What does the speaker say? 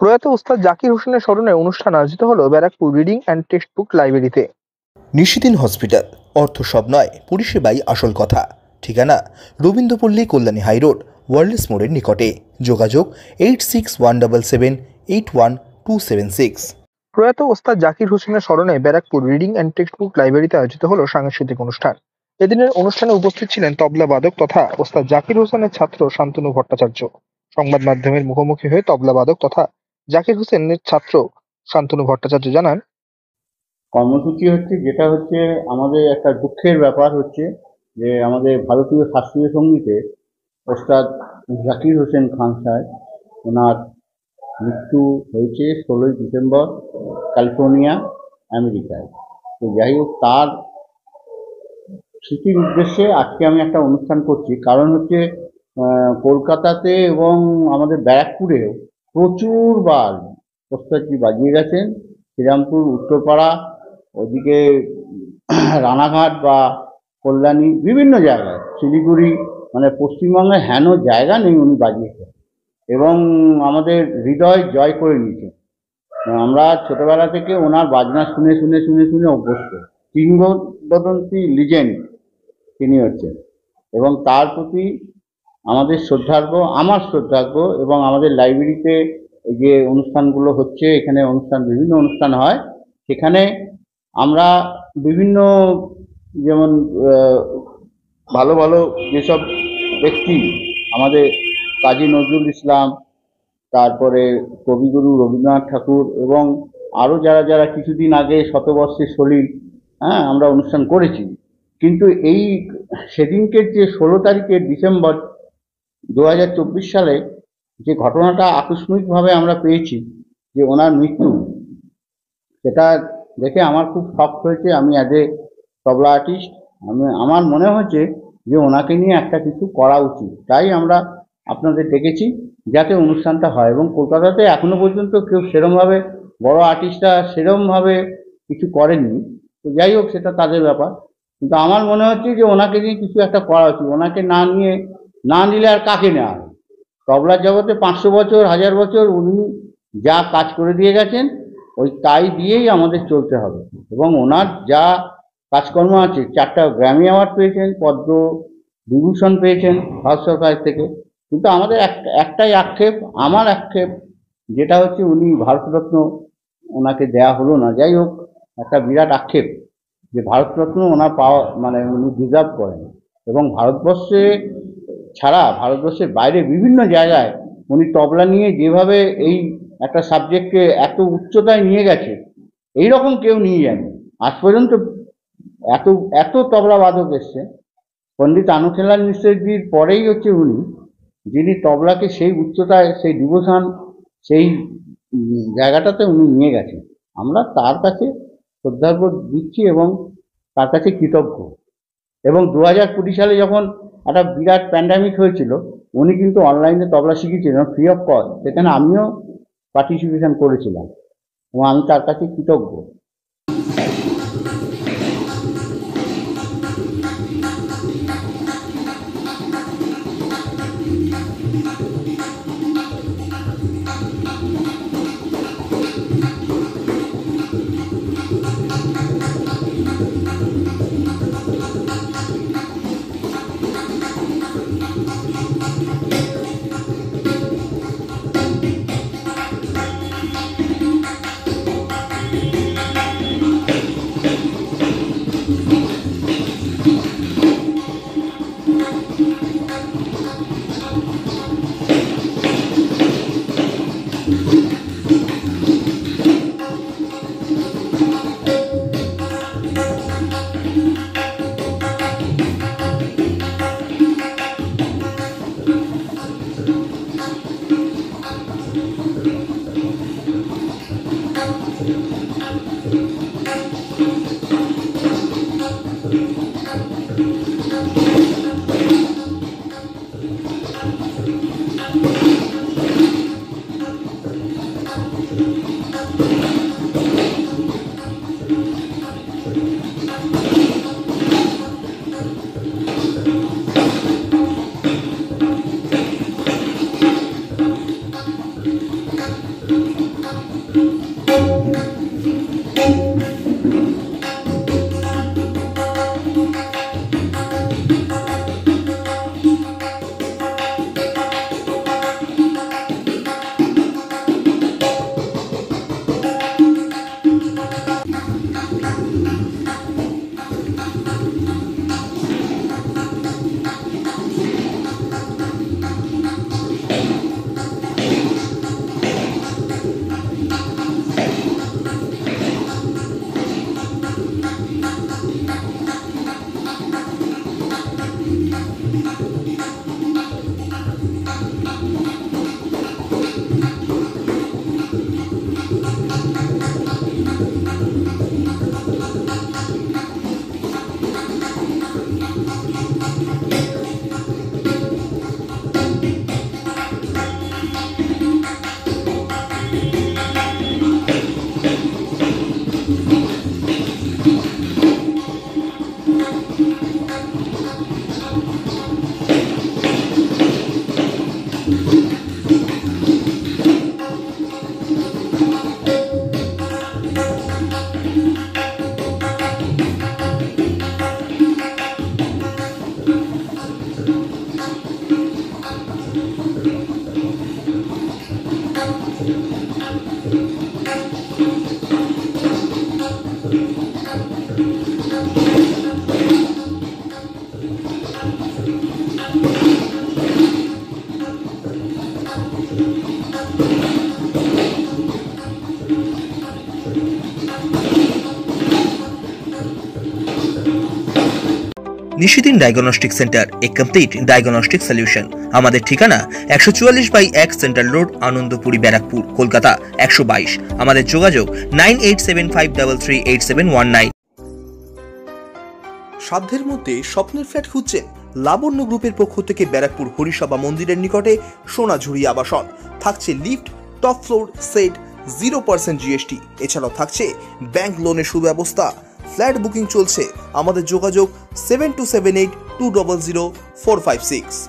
প্রয়াত ওস্তাদ জাকির হোসেনের স্মরণে অনুষ্ঠান আয়োজিত হলো Barrackpore reading and text book লাইব্রেরিতে। নিশিদিন হসপিটাল, অর্থ সব নয়, পরিষেবাই আসল কথা। ঠিকানা রবীন্দ্রপল্লী, কল্যাণী হাইরোড, ওয়ার্ল্ডস মোড়ের নিকটে। যোগাযোগ 8617881276। প্রয়াত ওস্তাদ জাকির হোসেনের স্মরণে Barrackpore reading and text book লাইব্রেরিতে আয়োজিত হলো সাংস্কৃতিক অনুষ্ঠান। এদিনের অনুষ্ঠানে উপস্থিত ছিলেন তবলা বাদক তথা ওস্তাদ জাকির হোসেনের ছাত্র শান্তনু ভট্টাচার্য। সংবাদ মাধ্যমের মুখোমুখি হয়ে তবলা বাদক তথা জাকির হোসেনের ছাত্র শান্তনু ভট্টাচার্য জানান, কর্মসূচি হচ্ছে যেটা হচ্ছে আমাদের একটা দুঃখের ব্যাপার হচ্ছে যে আমাদের ভারতীয় শাস্ত্রীয় সঙ্গীতে ওস্তাদ জাকির হোসেন খান সাহেব, ওনার মৃত্যু হয়েছে 16ই ডিসেম্বর ক্যালিফোর্নিয়া, আমেরিকায়। তো যাই হোক, তার স্মৃতির উদ্দেশ্যে আজকে আমি একটা অনুষ্ঠান করছি। কারণ হচ্ছে কলকাতাতে এবং আমাদের ব্যারাকপুরেও প্রচুরবার ওস্তাদজি বাজিয়ে গেছেন। শ্রীরামপুর, উত্তরপাড়া, ওদিকে রানাঘাট বা কল্যাণী, বিভিন্ন জায়গায়, শিলিগুড়ি, মানে পশ্চিমবঙ্গে হেন জায়গা নেই উনি বাজিয়েছেন এবং আমাদের হৃদয় জয় করে নিয়েছেন। আমরা ছোটবেলা থেকে ওনার বাজনা শুনে শুনে শুনে শুনে অভ্যস্ত। কিংবদন্তি লিজেন্ড তিনি হচ্ছেন এবং তার প্রতি আমাদের শ্রদ্ধার্ঘ্য, আমার শ্রদ্ধার্ঘ্য। এবং আমাদের লাইব্রেরিতে যে অনুষ্ঠানগুলো হচ্ছে, এখানে বিভিন্ন অনুষ্ঠান হয়, সেখানে আমরা বিভিন্ন, যেমন ভালো ভালো যেসব ব্যক্তি, আমাদের কাজী নজরুল ইসলাম, তারপরে কবিগুরু রবীন্দ্রনাথ ঠাকুর এবং আরও যারা যারা কিছুদিন আগে শতবর্ষের সলিল, আমরা অনুষ্ঠান করেছি। কিন্তু এই সেদিনকে যে 16 তারিখে ডিসেম্বর 2024 সালে যে ঘটনাটা আকস্মিকভাবে আমরা পেয়েছি যে ওনার মৃত্যু, সেটা দেখে আমার খুব শক হয়েছে। আমি অ্যাজ এ তবলা আর্টিস্ট, আমার মনে হচ্ছে যে ওনাকে নিয়ে একটা কিছু করা উচিত। তাই আমরা আপনাদের ডেকেছি যাতে অনুষ্ঠানটা হয়। এবং কলকাতাতে এখনো পর্যন্ত কেউ সেরমভাবে, বড় আর্টিস্টরা সেরমভাবে কিছু করেননি। তো যাই হোক, সেটা তাদের ব্যাপার। কিন্তু আমার মনে হচ্ছে যে ওনাকে নিয়ে কিছু একটা করা উচিত। ওনাকে না নিলে আর কাকে নেওয়া হয়? তবলার জগতে 500 বছর, 1000 বছর উনি যা কাজ করে দিয়ে গেছেন, ওই তাই দিয়েই আমাদের চলতে হবে। এবং ওনার যা কাজকর্ম আছে, 4টা গ্র্যামি অ্যাওয়ার্ড পেয়েছেন, পদ্ম বিভূষণ পেয়েছেন ভারত সরকার থেকে। কিন্তু আমাদের একটাই আক্ষেপ, আমার আক্ষেপ, যেটা হচ্ছে উনি ভারতরত্ন ওনাকে দেয়া হলো না। যাই হোক, একটা বিরাট আক্ষেপ যে ভারতরত্ন ওনার পাওয়া, মানে উনি ডিজার্ভ করেন। এবং ভারতবর্ষে ছাড়া ভারতবর্ষের বাইরে বিভিন্ন জায়গায় উনি তবলা নিয়ে যেভাবে এই একটা সাবজেক্টকে এত উচ্চতায় নিয়ে গেছে, এইরকম কেউ নিয়ে যায়নি আজ পর্যন্ত। এত এত তবলা বাদক এসছে। পণ্ডিত আনুখেলাল মিশ্রজির পরেই হচ্ছে উনি, যিনি তবলাকে সেই উচ্চতায়, সেই ডিভোশন, সেই জায়গাটাতে উনি নিয়ে গেছেন। আমরা তার কাছে শ্রদ্ধার্ঘ্য দিচ্ছি এবং তার কাছে কৃতজ্ঞ। এবং 2020 সালে যখন একটা বিরাট প্যান্ডামিক হয়েছিল, উনি কিন্তু অনলাইনে তবলা শিখিয়েছিলেন ফ্রি অফ কস্ট। সেখানে আমিও পার্টিসিপেশন করেছিলাম এবং আমি তার কাছে কৃতজ্ঞ। নিশিদিন ডায়াগনস্টিক সেন্টার, এ কমপ্লিট ডায়াগনস্টিক সলিউশন। আমাদের ঠিকানা 144/1 সেন্ট্রাল রোড, আনন্দপুরি, ব্যারাকপুর, কলকাতা 122। আমাদের যোগাযোগ 9875338719। সাধ্যের মধ্যে স্বপ্নের ফ্ল্যাট খুঁজছেন? লাবণ্য গ্রুপের পক্ষ থেকে ব্যারাকপুর হরিসভা মন্দিরের নিকটে সোনাঝুরি আবাসন। থাকছে lift, top floor, set, 0% GST. এছাড়াও থাকছে ব্যাংক লোনের সুব্যবস্থা। ফ্ল্যাট বুকিং চলছে। আমাদের যোগাযোগ 7278200456।